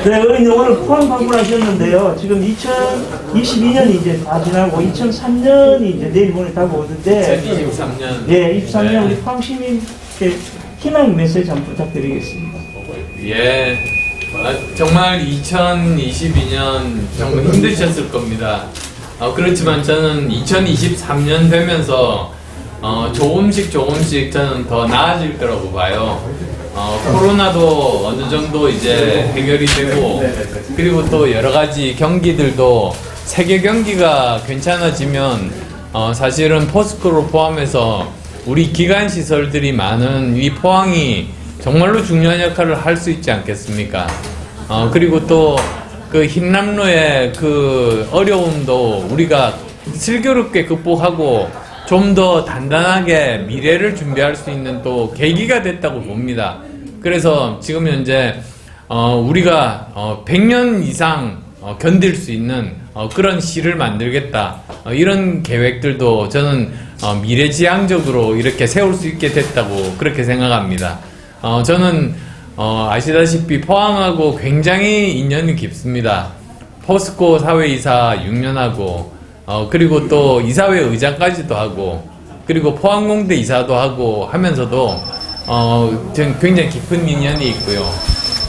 네, 의원님 오늘 포항 방문하셨는데요. 지금 2022년이 이제 다 지나고 2003년이 이제 내일 모레 다가오는데 2023년. 예, 23년 우리 포항 시민께 희망 메시지 한번 부탁드리겠습니다. 예. 정말 2022년 정말 힘드셨을 겁니다. 그렇지만 저는 2023년 되면서 조금씩 저는 더 나아질 거라고 봐요. 코로나도 어느 정도 이제 해결이 되고, 그리고 또 여러 가지 경기들도 세계 경기가 괜찮아지면 사실은 포스코를 포함해서 우리 기관 시설들이 많은 이 포항이 정말로 중요한 역할을 할 수 있지 않겠습니까? 그리고 또 그 흰남로의 그 어려움도 우리가 슬기롭게 극복하고 좀 더 단단하게 미래를 준비할 수 있는 또 계기가 됐다고 봅니다. 그래서 지금 현재 우리가 100년 이상 견딜 수 있는 그런 시를 만들겠다, 이런 계획들도 저는 미래지향적으로 이렇게 세울 수 있게 됐다고 그렇게 생각합니다. 저는 아시다시피 포항하고 굉장히 인연이 깊습니다. 포스코 사회이사 6년하고 그리고 또 이사회 의장까지도 하고, 그리고 포항공대 이사도 하고 하면서도 저는 굉장히 깊은 인연이 있고요.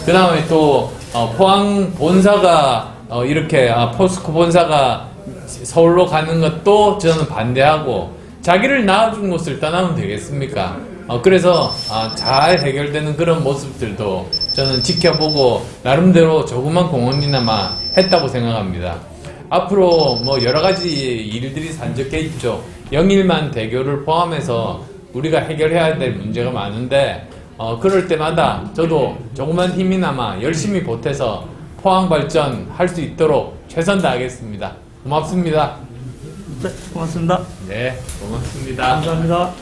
그 다음에 또 포항 본사가 이렇게 포스코 본사가 서울로 가는 것도 저는 반대하고, 자기를 낳아준 곳을 떠나면 되겠습니까? 그래서 잘 해결되는 그런 모습들도 저는 지켜보고 나름대로 조그만 공헌이나마 했다고 생각합니다. 앞으로 뭐 여러 가지 일들이 산적해 있죠. 영일만 대교를 포함해서 우리가 해결해야 될 문제가 많은데 그럴 때마다 저도 조그만 힘이나마 열심히 보태서 포항 발전할 수 있도록 최선 다하겠습니다. 고맙습니다. 네, 고맙습니다. 네, 고맙습니다. 감사합니다.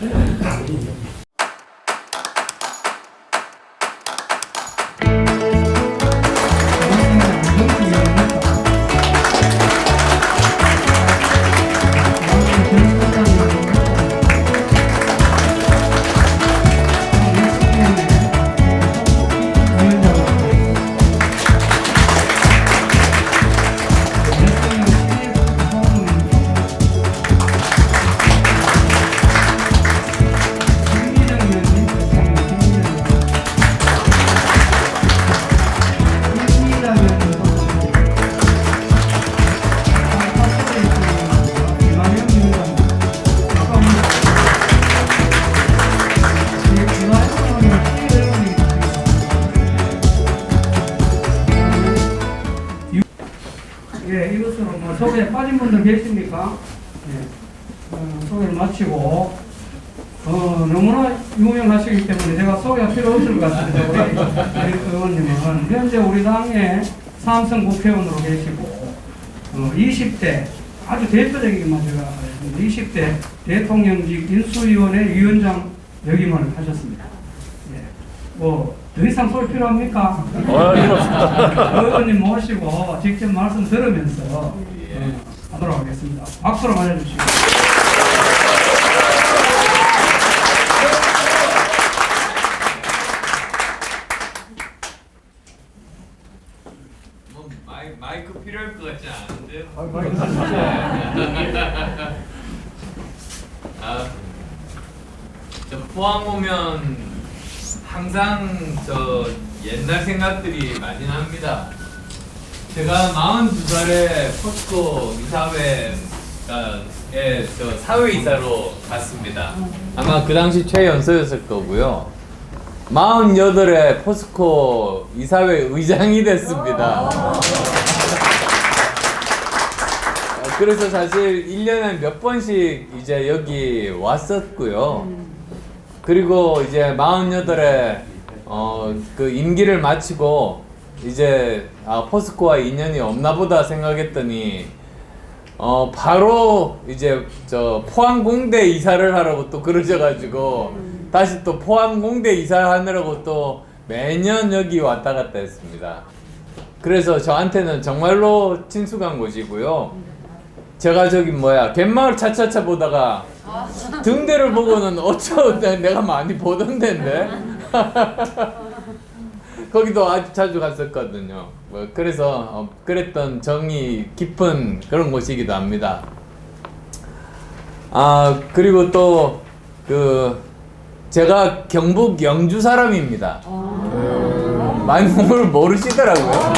예, 이것으로 뭐 소개에 빠진 분들 계십니까? 예, 소개를 마치고 너무나 유명하시기 때문에 제가 소개가 필요 없을 것 같은데 우리 의원님은 현재 우리 당의 삼선 국회의원으로 계시고 20대 아주 대표적이기만 제가 20대 대통령직 인수위원회 위원장 역임을 하셨습니다. 예, 뭐 더 이상 소개 필요합니까? 의원님 모시고 직접 말씀 들으면서 하도록 하겠습니다. 박수로 맞아주시고. 마이크 필요할 것 같지 않은데요? 저 포항 오면 항상 저 옛날 생각들이 많이 납니다. 제가 42살에 포스코 이사회에 저 사회이사로 갔습니다. 아마 그 당시 최연소였을 거고요. 48에 포스코 이사회 의장이 됐습니다. 그래서 사실 1년에 몇 번씩 이제 여기 왔었고요. 그리고 이제 48에 그 임기를 마치고 이제 포스코와 인연이 없나 보다 생각했더니 바로 이제 저 포항공대 이사를 하라고 또 그러셔가지고 다시 또 포항공대 이사하느라고 또 매년 여기 왔다 갔다 했습니다. 그래서 저한테는 정말로 친숙한 곳이고요. 제가 저기 갯마을 차차차 보다가 등대를 보고는 내가 많이 보던 데인데 거기도 아주 자주 갔었거든요. 뭐 그래서 그랬던 정이 깊은 그런 곳이기도 합니다. 아, 그리고 또 제가 경북 영주 사람입니다. 많이 모르시더라고요.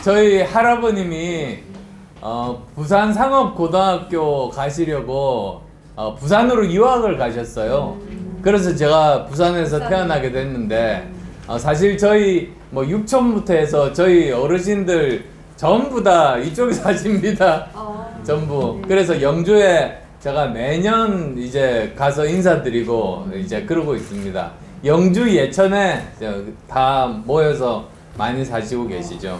저희 할아버님이 부산 상업고등학교 가시려고 부산으로 유학을 가셨어요. 그래서 제가 부산에서 태어나게 됐는데 사실 저희 뭐 육촌부터 해서 저희 어르신들 전부 다 이쪽에 사십니다. 전부. 그래서 영주에 제가 매년 이제 가서 인사드리고 이제 그러고 있습니다. 영주 예천에 다 모여서 많이 사시고 계시죠.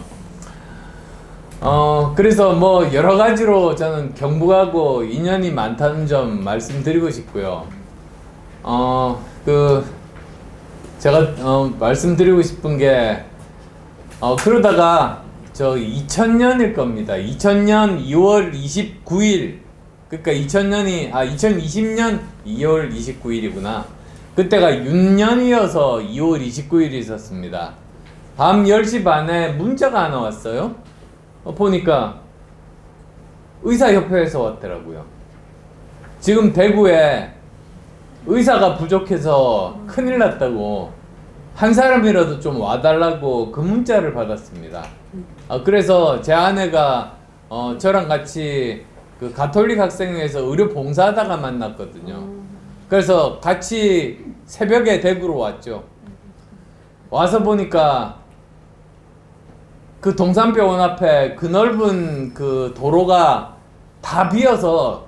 그래서 뭐 여러 가지로 저는 경북하고 인연이 많다는 점 말씀드리고 싶고요. 제가 말씀드리고 싶은 게 그러다가 저 2000년일 겁니다. 2000년 2월 29일, 그러니까 2020년 2월 29일이구나. 그때가 윤년이어서 2월 29일이 있었습니다. 밤 10시 반에 문자가 하나 왔어요. 보니까 의사협회에서 왔더라고요. 지금 대구에 의사가 부족해서 큰일 났다고 한 사람이라도 좀 와달라고 그 문자를 받았습니다. 그래서 제 아내가 저랑 같이 그 가톨릭 학생회에서 의료 봉사하다가 만났거든요. 그래서 같이 새벽에 대구로 왔죠. 와서 보니까 그 동산병원 앞에 그 넓은 그 도로가 다 비어서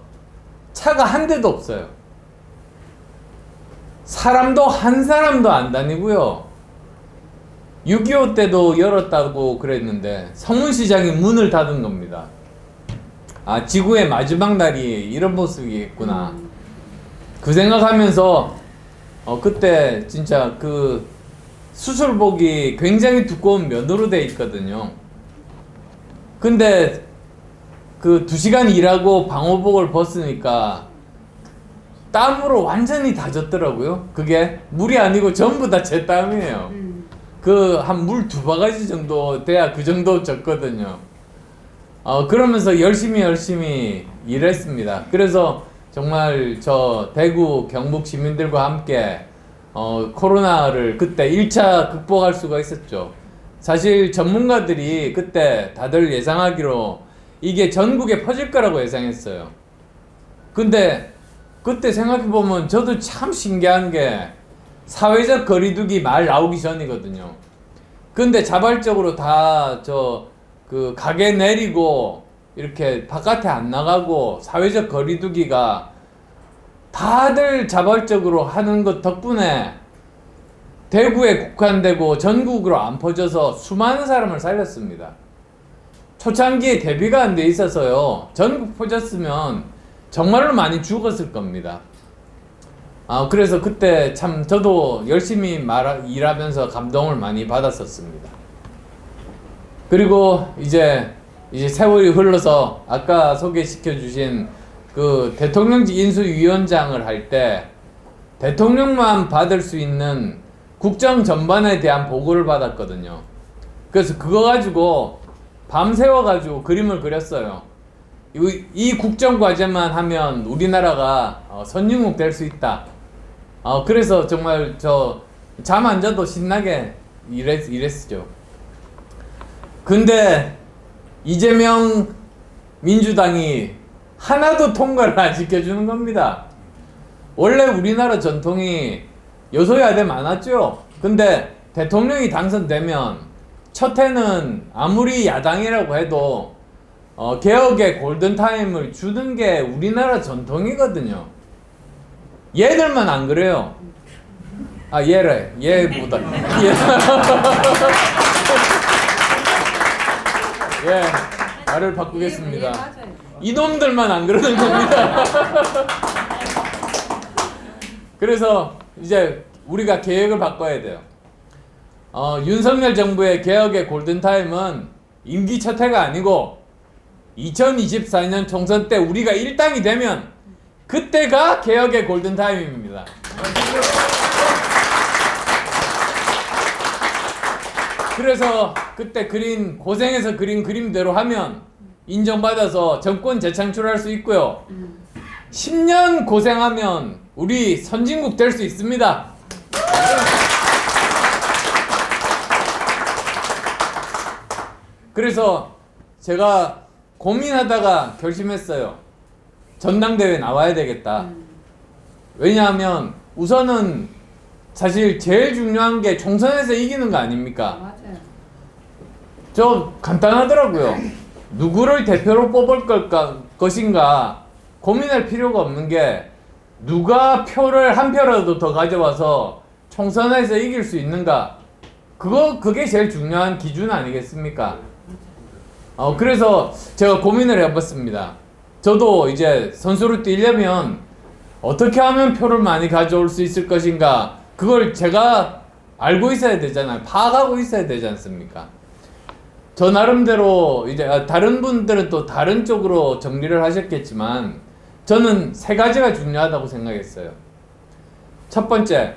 차가 한 대도 없어요. 사람도 한 사람도 안 다니고요. 6.25 때도 열었다고 그랬는데 성문시장이 문을 닫은 겁니다. 아, 지구의 마지막 날이 이런 모습이겠구나. 그 생각하면서 그때 진짜 그 수술복이 굉장히 두꺼운 면으로 돼 있거든요. 근데 그 2시간 일하고 방호복을 벗으니까 땀으로 완전히 다 젖더라고요. 그게 물이 아니고 전부 다 제 땀이에요. 그 한 물 2바가지 정도 돼야 그 정도 젖거든요. 그러면서 열심히 일했습니다. 그래서 정말 저 대구 경북 시민들과 함께 코로나를 그때 1차 극복할 수가 있었죠. 사실 전문가들이 그때 다들 예상하기로 이게 전국에 퍼질 거라고 예상했어요. 근데 그때 생각해보면 저도 참 신기한 게 사회적 거리두기 말 나오기 전이거든요. 근데 자발적으로 다 그 가게 내리고 이렇게 바깥에 안 나가고 사회적 거리두기가 다들 자발적으로 하는 것 덕분에 대구에 국한되고 전국으로 안 퍼져서 수많은 사람을 살렸습니다. 초창기에 대비가 안 돼 있어서요. 전국 퍼졌으면 정말로 많이 죽었을 겁니다. 그래서 그때 참 저도 열심히 일하면서 감동을 많이 받았었습니다. 그리고 이제 세월이 흘러서 아까 소개시켜 주신 그 대통령직 인수위원장을 할 때 대통령만 받을 수 있는 국정 전반에 대한 보고를 받았거든요. 그래서 그거 가지고 밤새워 가지고 그림을 그렸어요. 이 국정 과제만 하면 우리나라가 선진국 될 수 있다. 그래서 정말 저 잠 안 자도 신나게 일했죠. 근데 이재명 민주당이 하나도 통과를 안 시켜주는 겁니다. 원래 우리나라 전통이 여소야대 많았죠. 근데 대통령이 당선되면 첫 해는 아무리 야당이라고 해도 개혁의 골든타임을 주는 게 우리나라 전통이거든요. 얘들만 안 그래요. 얘보다 예, 말을 바꾸겠습니다. 이놈들만 안 그러는 겁니다. 그래서 이제 우리가 계획을 바꿔야 돼요. 윤석열 정부의 개혁의 골든타임은 임기 첫 해가 아니고 2024년 총선 때 우리가 일당이 되면 그때가 개혁의 골든타임입니다. 그래서 그때 고생해서 그린 그림대로 하면 인정받아서 정권 재창출할 수 있고요. 10년 고생하면 우리 선진국 될 수 있습니다. 그래서 제가 고민하다가 결심했어요. 전당대회 나와야 되겠다. 왜냐하면 우선은 사실 제일 중요한 게 총선에서 이기는 거 아닙니까? 맞아요. 저 간단하더라고요. 누구를 대표로 뽑을 것인가 고민할 필요가 없는 게 누가 표를 한 표라도 더 가져와서 총선에서 이길 수 있는가, 그게 제일 중요한 기준 아니겠습니까? 그래서 제가 고민을 해봤습니다. 저도 이제 선수로 뛰려면 어떻게 하면 표를 많이 가져올 수 있을 것인가, 그걸 제가 알고 있어야 되잖아요. 파악하고 있어야 되지 않습니까? 저 나름대로 이제 다른 분들은 또 다른 쪽으로 정리를 하셨겠지만 저는 세 가지가 중요하다고 생각했어요. 첫 번째,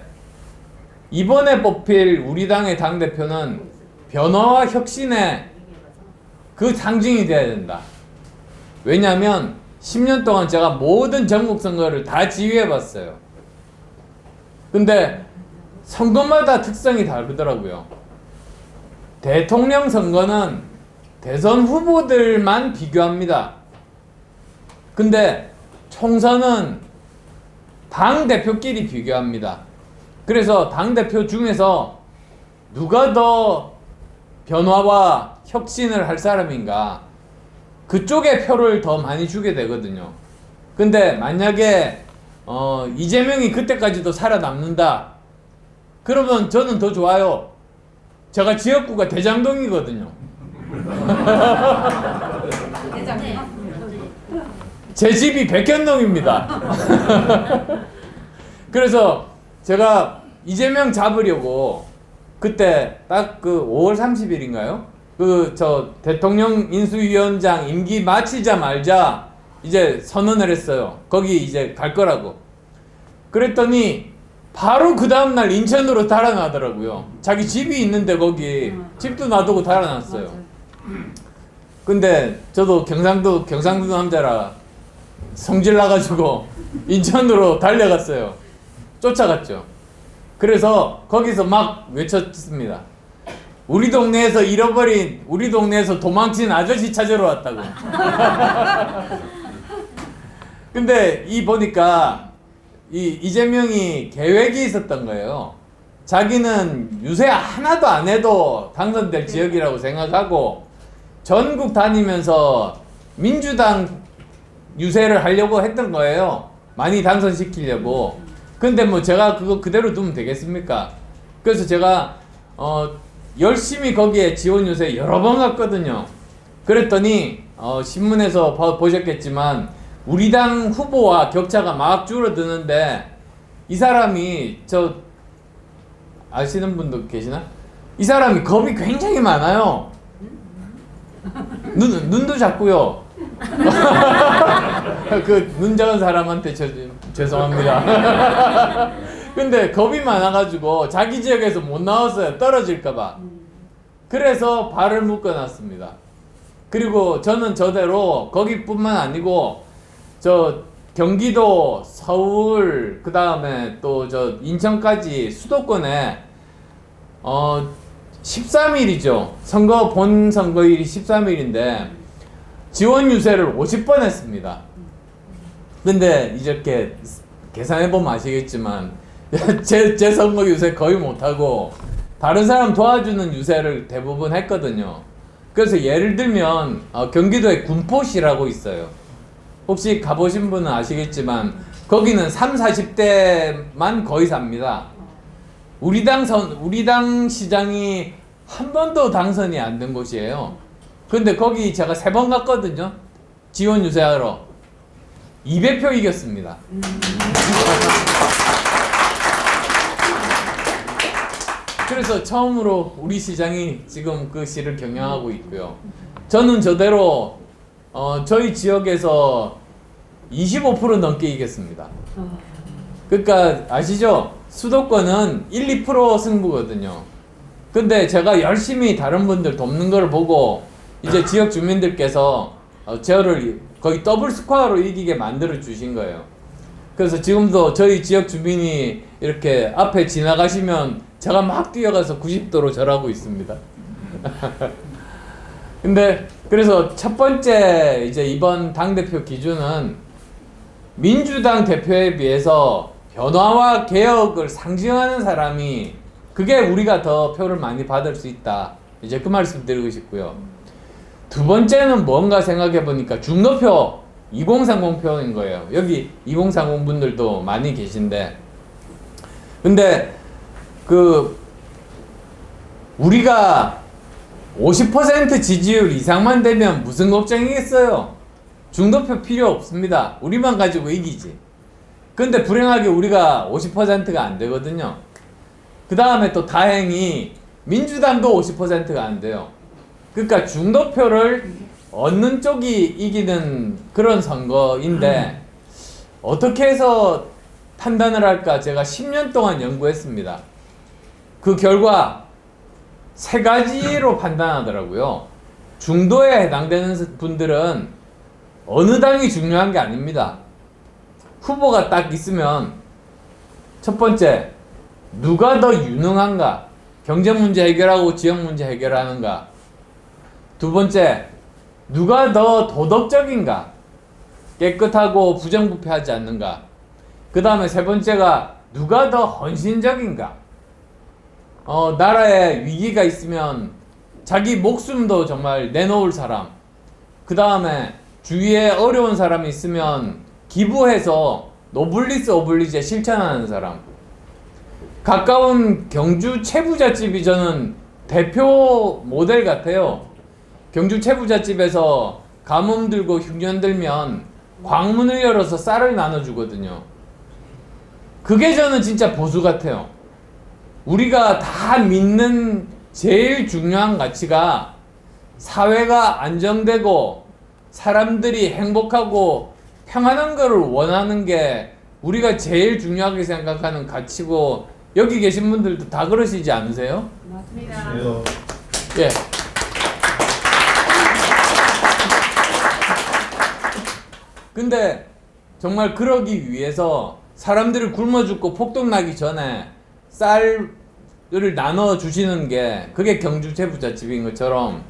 이번에 뽑힐 우리 당의 당대표는 변화와 혁신의 그 상징이 돼야 된다. 왜냐하면 10년 동안 제가 모든 전국 선거를 다 지휘해봤어요. 근데 선거마다 특성이 다르더라고요. 대통령 선거는 대선 후보들만 비교합니다. 근데 총선은 당대표끼리 비교합니다. 그래서 당대표 중에서 누가 더 변화와 혁신을 할 사람인가, 그쪽에 표를 더 많이 주게 되거든요. 근데 만약에 이재명이 그때까지도 살아남는다, 그러면 저는 더 좋아요. 제가 지역구가 대장동이거든요. 제 집이 백현동입니다. 그래서 제가 이재명 잡으려고 그때 딱 그 5월 30일인가요? 저 대통령 인수위원장 임기 마치자마자 이제 선언을 했어요. 거기 이제 갈 거라고. 그랬더니 바로 그 다음날 인천으로 달아나더라고요. 자기 집이 있는데 거기 집도 놔두고 달아났어요. 근데 저도 경상도 남자라 성질 나가지고 인천으로 달려갔어요. 쫓아갔죠. 그래서 거기서 막 외쳤습니다. 우리 동네에서 도망친 아저씨 찾으러 왔다고. 근데 보니까 이재명이 계획이 있었던 거예요. 자기는 유세 하나도 안 해도 당선될 지역이라고 생각하고 전국 다니면서 민주당 유세를 하려고 했던 거예요. 많이 당선시키려고. 근데 뭐 제가 그거 그대로 두면 되겠습니까? 그래서 제가 열심히 거기에 지원 유세 여러 번 갔거든요. 그랬더니 신문에서 보셨겠지만 우리 당 후보와 격차가 막 줄어드는데, 이 사람이 아시는 분도 계시나? 이 사람이 겁이 굉장히 많아요. 눈도 작고요. 그 눈 작은 사람한테 죄송합니다. 근데 겁이 많아가지고 자기 지역에서 못 나왔어요. 떨어질까봐. 그래서 발을 묶어놨습니다. 그리고 저는 저대로 거기뿐만 아니고 경기도, 서울, 그 다음에 또 인천까지 수도권에 13일이죠. 본 선거일이 13일인데 지원 유세를 50번 했습니다. 근데 이렇게 계산해보면 아시겠지만 제 선거 유세 거의 못하고 다른 사람 도와주는 유세를 대부분 했거든요. 그래서 예를 들면 경기도에 군포시라고 있어요. 혹시 가보신 분은 아시겠지만 거기는 30, 40대만 거의 삽니다. 우리 당 시장이 한 번도 당선이 안 된 곳이에요. 근데 거기 제가 3번 갔거든요. 지원 유세하러. 200표 이겼습니다. 그래서 처음으로 우리 시장이 지금 그 시를 경영하고 있고요. 저는 저대로 저희 지역에서 25% 넘게 이겼습니다. 그러니까 아시죠? 수도권은 1, 2% 승부거든요. 근데 제가 열심히 다른 분들 돕는 걸 보고 이제 지역 주민들께서 저를 거의 더블 스코어로 이기게 만들어 주신 거예요. 그래서 지금도 저희 지역 주민이 이렇게 앞에 지나가시면 제가 막 뛰어가서 90도로 절하고 있습니다. 근데 그래서 첫 번째 이제 이번 당대표 기준은 민주당 대표에 비해서 변화와 개혁을 상징하는 사람이, 그게 우리가 더 표를 많이 받을 수 있다. 이제 그 말씀 드리고 싶고요. 두 번째는 뭔가 생각해 보니까 중도표 2030표인 거예요. 여기 2030 분들도 많이 계신데, 근데 우리가 50% 지지율 이상만 되면 무슨 걱정이겠어요? 중도표 필요 없습니다. 우리만 가지고 이기지. 근데 불행하게 우리가 50%가 안 되거든요. 그 다음에 또 다행히 민주당도 50%가 안 돼요. 그러니까 중도표를 얻는 쪽이 이기는 그런 선거인데 어떻게 해서 판단을 할까 제가 10년 동안 연구했습니다. 그 결과 3가지로 판단하더라고요. 중도에 해당되는 분들은 어느 당이 중요한 게 아닙니다. 후보가 딱 있으면 첫 번째, 누가 더 유능한가? 경제 문제 해결하고 지역 문제 해결하는가? 두 번째, 누가 더 도덕적인가? 깨끗하고 부정부패하지 않는가? 그 다음에 세 번째가 누가 더 헌신적인가? 나라에 위기가 있으면 자기 목숨도 정말 내놓을 사람. 그 다음에 주위에 어려운 사람이 있으면 기부해서 노블리스 오블리제 실천하는 사람. 가까운 경주 채부잣집이 저는 대표 모델 같아요. 경주 채부잣집에서 가뭄 들고 흉년 들면 광문을 열어서 쌀을 나눠주거든요. 그게 저는 진짜 보수 같아요. 우리가 다 믿는 제일 중요한 가치가 사회가 안정되고 사람들이 행복하고 평안한 거를 원하는 게 우리가 제일 중요하게 생각하는 가치고, 여기 계신 분들도 다 그러시지 않으세요? 맞습니다. 예. 근데 정말 그러기 위해서 사람들이 굶어 죽고 폭동 나기 전에 쌀을 나눠 주시는 게 그게 경주 채부잣집인 것처럼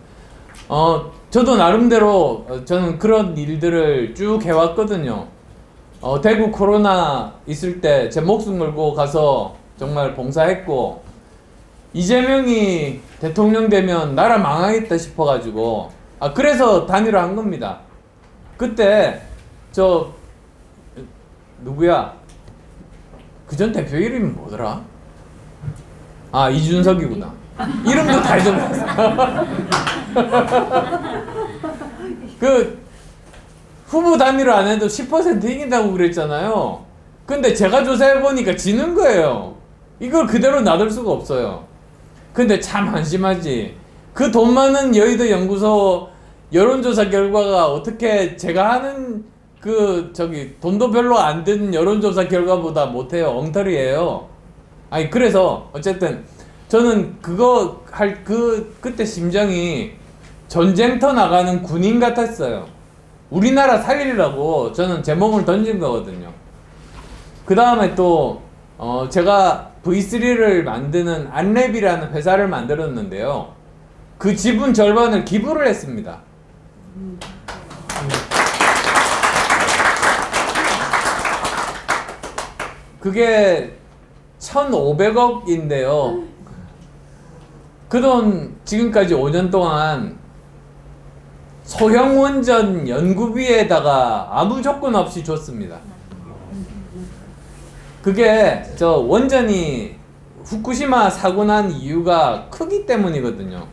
저도 나름대로 저는 그런 일들을 쭉 해왔거든요. 대구 코로나 있을 때 제 목숨 걸고 가서 정말 봉사했고, 이재명이 대통령 되면 나라 망하겠다 싶어가지고 그래서 단일화 한 겁니다. 그때 누구야? 그전 대표 이름이 뭐더라? 이준석이구나. 이름도 다 잊어버렸어. 후보 단일화 안 해도 10% 이긴다고 그랬잖아요. 근데 제가 조사해보니까 지는 거예요. 이걸 그대로 놔둘 수가 없어요. 근데 참 한심하지. 그 돈 많은 여의도 연구소 여론조사 결과가 어떻게 제가 하는 돈도 별로 안 든 여론조사 결과보다 못해요. 엉터리예요. 그래서 어쨌든 저는 그때 심정이 전쟁터 나가는 군인 같았어요. 우리나라 살리려고 저는 제 몸을 던진 거거든요. 그 다음에 또 제가 V3를 만드는 안랩이라는 회사를 만들었는데요. 그 지분 절반을 기부를 했습니다. 그게 1,500억인데요. 그 돈 지금까지 5년 동안 소형 원전 연구비에다가 아무 조건 없이 줬습니다. 그게 원전이 후쿠시마 사고 난 이유가 크기 때문이거든요.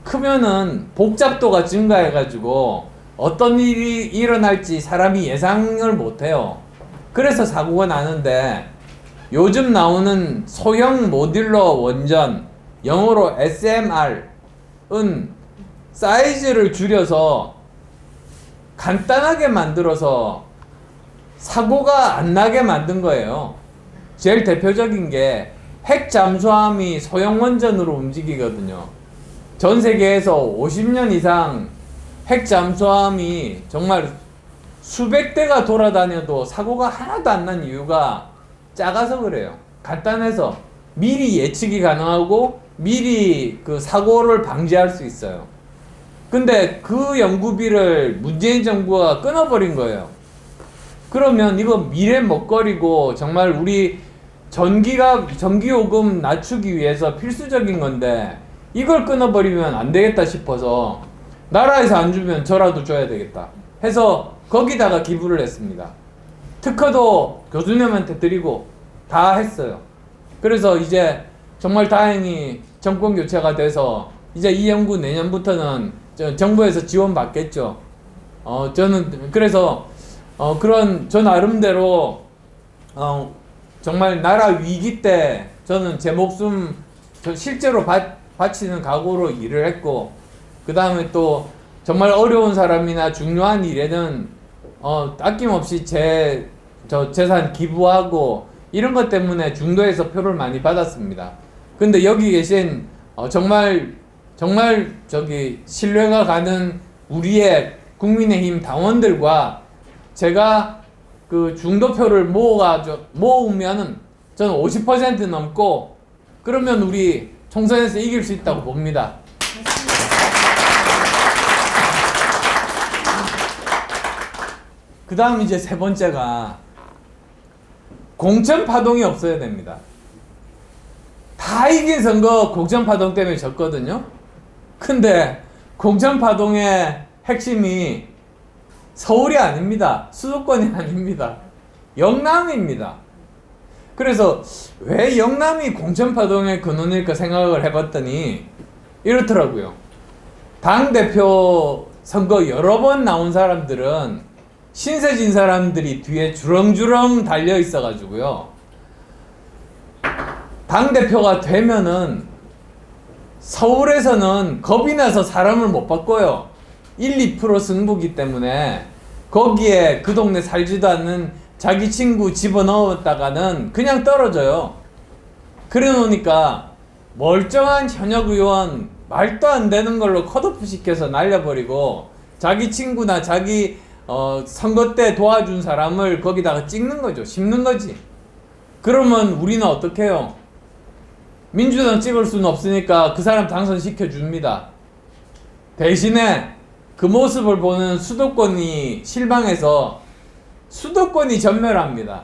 크면은 복잡도가 증가해가지고 어떤 일이 일어날지 사람이 예상을 못해요. 그래서 사고가 나는데, 요즘 나오는 소형 모듈러 원전, 영어로 SMR은 사이즈를 줄여서 간단하게 만들어서 사고가 안 나게 만든 거예요. 제일 대표적인 게 핵 잠수함이 소형 원전으로 움직이거든요. 전 세계에서 50년 이상 핵 잠수함이 정말 수백 대가 돌아다녀도 사고가 하나도 안 난 이유가 작아서 그래요. 간단해서 미리 예측이 가능하고 미리 그 사고를 방지할 수 있어요. 근데 그 연구비를 문재인 정부가 끊어버린 거예요. 그러면 이거 미래 먹거리고 정말 우리 전기요금 낮추기 위해서 필수적인 건데 이걸 끊어버리면 안 되겠다 싶어서 나라에서 안 주면 저라도 줘야 되겠다 해서 거기다가 기부를 했습니다. 특허도 교수님한테 드리고 다 했어요. 그래서 이제 정말 다행히 정권 교체가 돼서 이제 이 연구 내년부터는 정부에서 지원 받겠죠. 저는 그래서 그런 저 나름대로 정말 나라 위기 때 저는 제 목숨 실제로 바치는 각오로 일을 했고, 그 다음에 또 정말 어려운 사람이나 중요한 일에는 아낌없이 제 재산 기부하고 이런 것 때문에 중도에서 표를 많이 받았습니다. 근데 여기 계신 정말 신뢰가 가는 우리의 국민의힘 당원들과 제가 그 중도표를 모으면은 저는 50% 넘고, 그러면 우리 총선에서 이길 수 있다고 봅니다. 그 다음 이제 세 번째가 공천파동이 없어야 됩니다. 다 이긴 선거 공천파동 때문에 졌거든요. 근데 공천파동의 핵심이 서울이 아닙니다. 수도권이 아닙니다. 영남입니다. 그래서 왜 영남이 공천파동의 근원일까 생각을 해봤더니 이렇더라고요. 당대표 선거 여러 번 나온 사람들은 신세진 사람들이 뒤에 주렁주렁 달려 있어가지고요. 당대표가 되면은 서울에서는 겁이 나서 사람을 못 바꿔요. 1, 2% 승부기 때문에 거기에 그 동네 살지도 않는 자기 친구 집어넣었다가는 그냥 떨어져요. 그래 놓으니까 멀쩡한 현역 의원 말도 안 되는 걸로 컷오프 시켜서 날려버리고 자기 친구나 자기 선거 때 도와준 사람을 거기다가 찍는 거죠. 심는 거지. 그러면 우리는 어떻게 해요? 민주당 찍을 수는 없으니까 그 사람 당선시켜 줍니다. 대신에 그 모습을 보는 수도권이 실망해서 수도권이 전멸합니다.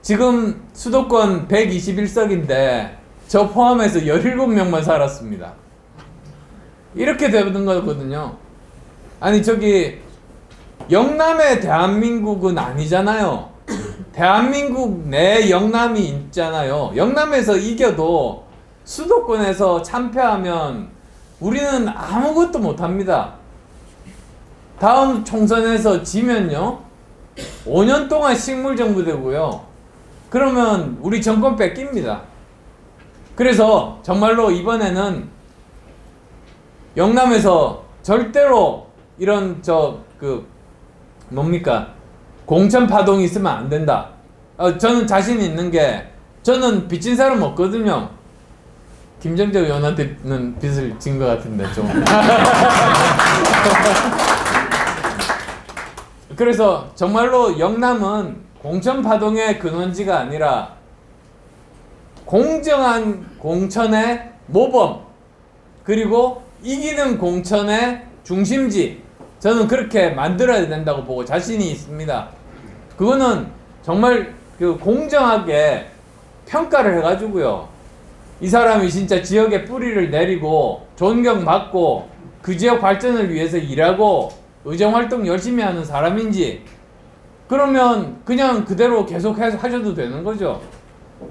지금 수도권 121석인데 저 포함해서 17명만 살았습니다. 이렇게 되는 거거든요. 아니 영남의 대한민국은 아니잖아요. 대한민국 내 영남이 있잖아요. 영남에서 이겨도 수도권에서 참패하면 우리는 아무것도 못합니다. 다음 총선에서 지면요 5년 동안 식물정부 되고요. 그러면 우리 정권 뺏깁니다. 그래서 정말로 이번에는 영남에서 절대로 이런 공천 파동이 있으면 안 된다. 저는 자신 있는 게 저는 빚진 사람 없거든요. 김정재 의원한테는 빚을 진 것 같은데 좀. 그래서 정말로 영남은 공천 파동의 근원지가 아니라 공정한 공천의 모범, 그리고 이기는 공천의 중심지, 저는 그렇게 만들어야 된다고 보고 자신이 있습니다. 그거는 정말 공정하게 평가를 해가지고요. 이 사람이 진짜 지역에 뿌리를 내리고 존경받고 그 지역 발전을 위해서 일하고 의정활동 열심히 하는 사람인지, 그러면 그냥 그대로 계속해서 하셔도 되는 거죠.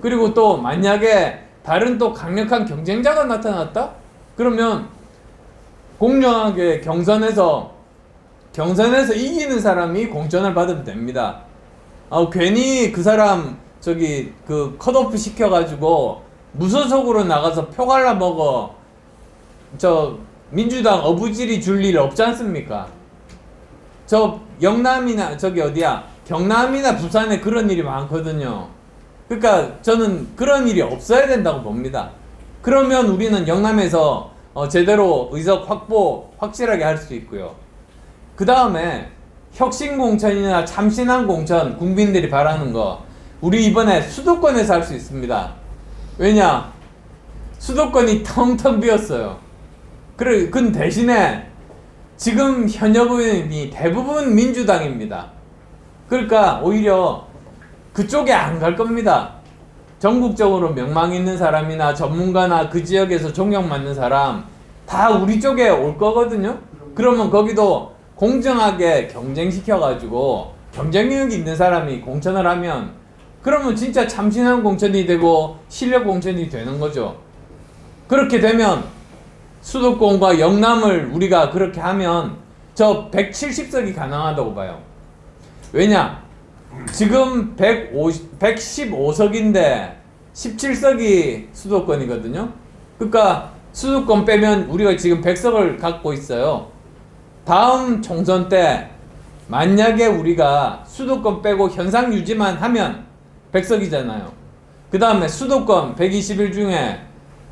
그리고 또 만약에 다른 또 강력한 경쟁자가 나타났다? 그러면 공정하게 경선에서 이기는 사람이 공천을 받으면 됩니다. 괜히 그 사람 컷오프 시켜가지고 무소속으로 나가서 표 갈라먹어 민주당 어부지리 줄 일 없지 않습니까? 영남이나 경남이나 부산에 그런 일이 많거든요. 그러니까 저는 그런 일이 없어야 된다고 봅니다. 그러면 우리는 영남에서 제대로 의석 확보 확실하게 할 수 있고요. 그 다음에 혁신공천이나 참신한 공천 국민들이 바라는 거 우리 이번에 수도권에서 할 수 있습니다. 왜냐? 수도권이 텅텅 비었어요. 그 대신에 지금 현역 의원이 대부분 민주당입니다. 그러니까 오히려 그쪽에 안 갈 겁니다. 전국적으로 명망 있는 사람이나 전문가나 그 지역에서 존경받는 사람 다 우리 쪽에 올 거거든요. 그러면 거기도 공정하게 경쟁시켜가지고 경쟁력이 있는 사람이 공천을 하면 그러면 진짜 참신한 공천이 되고 실력 공천이 되는 거죠. 그렇게 되면 수도권과 영남을 우리가 그렇게 하면 저 170석이 가능하다고 봐요. 왜냐? 지금 115석인데 17석이 수도권이거든요. 그러니까 수도권 빼면 우리가 지금 100석을 갖고 있어요. 다음 총선 때 만약에 우리가 수도권 빼고 현상 유지만 하면 100석이잖아요. 그 다음에 수도권 120일 중에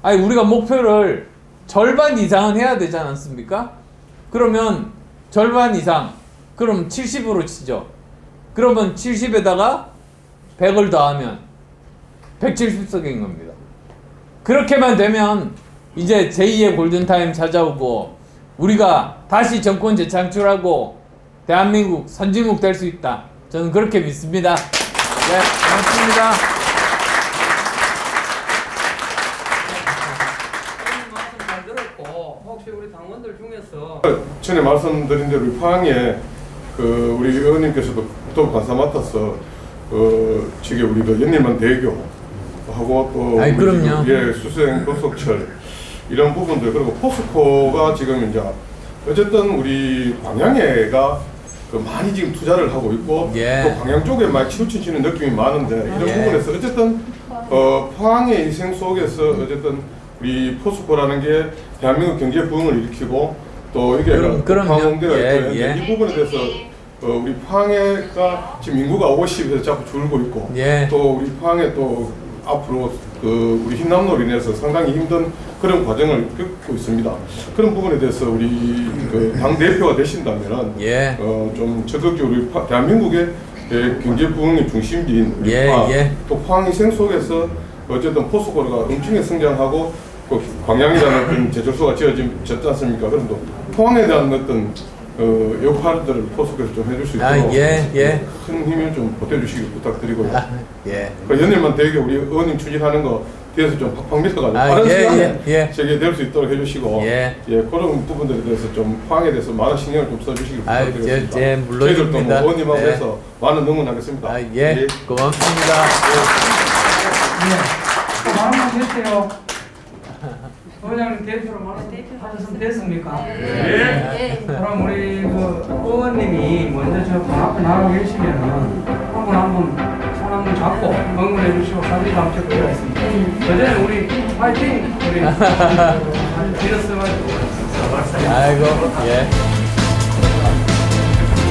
아니 우리가 목표를 절반 이상은 해야 되지 않습니까? 그러면 절반 이상 그럼 70으로 치죠. 그러면 70에다가 100을 더하면 170석인 겁니다. 그렇게만 되면 이제 제2의 골든타임 찾아오고 우리가 다시 정권 재창출하고 대한민국 선진국 될 수 있다. 저는 그렇게 믿습니다. 네, 고맙습니다. 말씀 잘 들었고 혹시 우리 당원들 중에서 전에 말씀드린 대로 포항에 우리 의원님께서도 또 관사 맡아서 지금 우리 연일만 대교 하고 또 아이, 그럼요. 수생 고속철 이런 부분들 그리고 포스코가 지금 이제 어쨌든 우리 광양에가 많이 지금 투자를 하고 있고 또 광양 쪽에 많이 치우치는 느낌이 많은데 이런 부분에서 어쨌든 포항의 인생 속에서 어쨌든 우리 포스코라는 게 대한민국 경제 부흥을 일으키고 또 이게 포항공대가 이 부분에 대해서 우리 포항에가 지금 인구가 50에서 자꾸 줄고 있고 또 우리 포항에 또 앞으로 우리 흰남노로 인해서 상당히 힘든 그런 과정을 겪고 있습니다. 그런 부분에 대해서 우리 당 대표가 되신다면은 좀 적극적으로 우리 대한민국의 경제 부흥의 중심지인 우리 포항, 또 포항 인생 속에서 어쨌든 포스코가 엄청나게 성장하고 광양이라는 어떤 제조소가 지어졌지 않습니까? 그럼 또 포항에 대한 어떤 역할들을 포스코에서 좀 해줄 수 있도록 큰 힘을 좀 보태주시기 부탁드리고요. 연일만 되게 우리 의원님 추진하는 거 뒤에서 좀 팍팍 밀어가지고 빠른 시간에 재개될 수 있도록 해주시고 그런 부분들에 대해서 좀 포항에 대해서 많은 신경을 좀 써주시기 부탁드리겠습니다. 물론입니다. 저희들도 의원님하고 해서 많은 응원하겠습니다. 고맙습니다. 말만 계세요. 의원님 대표로 말씀하셨으면 됐습니까? 그럼 우리 의원님이 먼저 저 앞에 나가고 계시면은 한번 손 한번 잡고 응원해 주시고 사진도 한번 찍어드리겠습니다. 어제는 우리 파이팅! 우리 빌었어가지고 아이고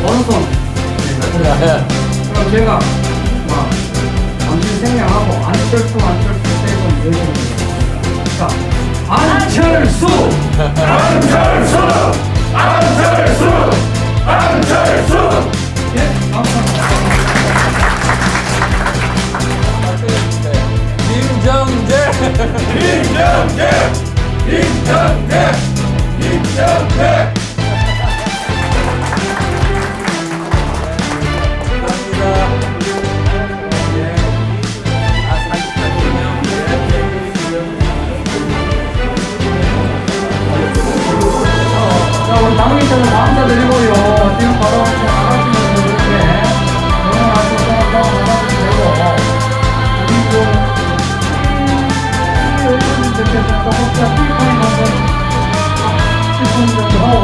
오른손 그럼 제가 막 당신 생략하고 안철수 세번 내주는 자 안철수! 안철수! 안철수! 안철수! 예, 감사합니다. 김정재! 김정재! 김정재! 김정재! 자, 우리 당민께서 감사드리고요. 지금 바로 나가시면서 이렇게 응원하시고 나가시면 되고, 우리 의원님들께서 또 혹시 피파인 한번 10분 정도 하고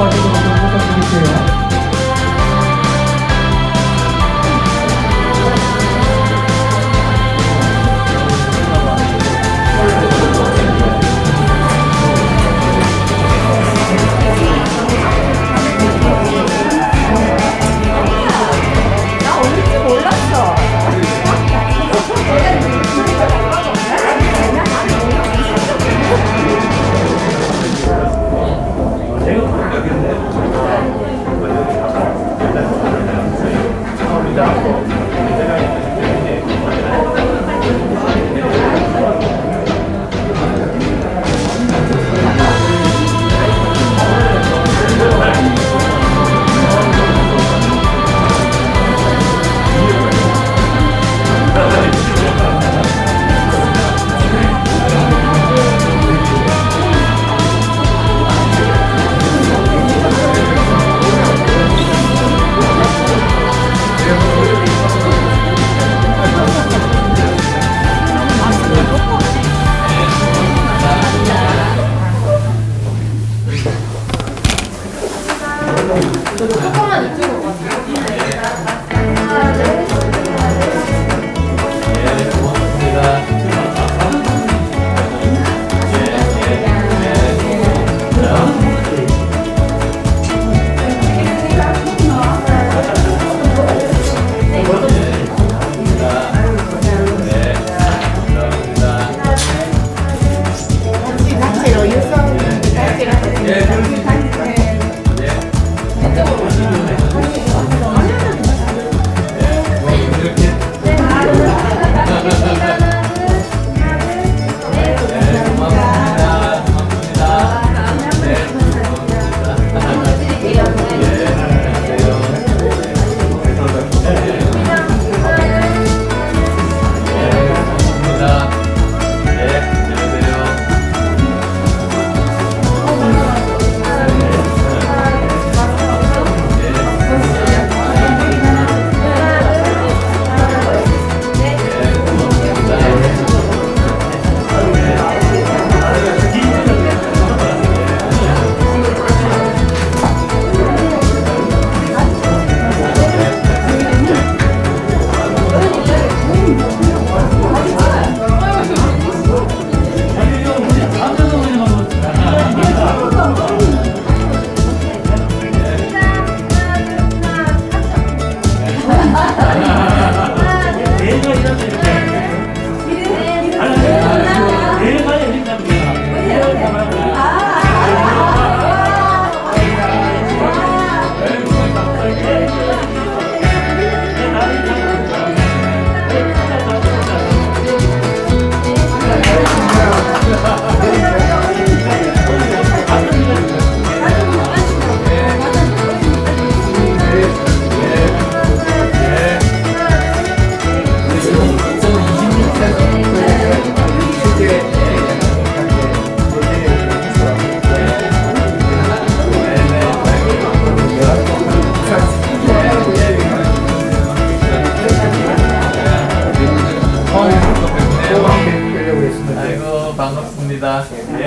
감사합니다. 예.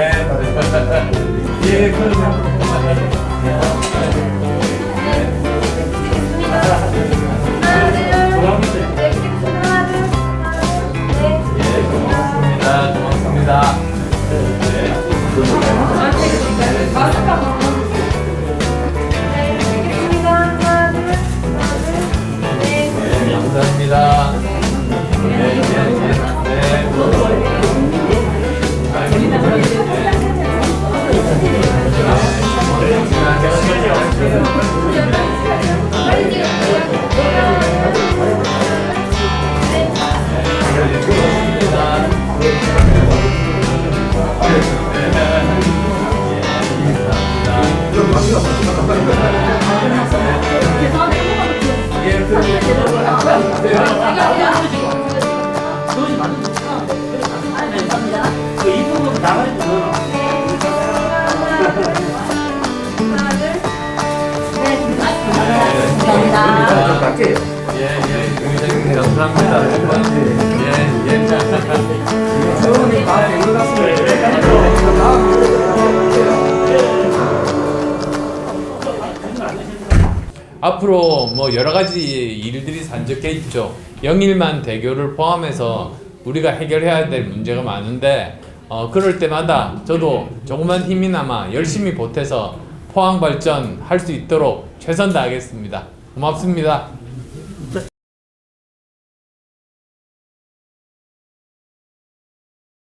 예, 고맙습니다. 고맙습니다. 감사합니다. 네, 그 이쁜 거 나가리도 넣어. 감사합니다. 저는 다 된것 앞으로 뭐 여러 가지 일들이 산적해 있죠. 영일만 대교를 포함해서 우리가 해결해야 될 문제가 많은데 그럴 때마다 저도 조그만 힘이나마 열심히 보태서 포항 발전할 수 있도록 최선 다하겠습니다. 고맙습니다.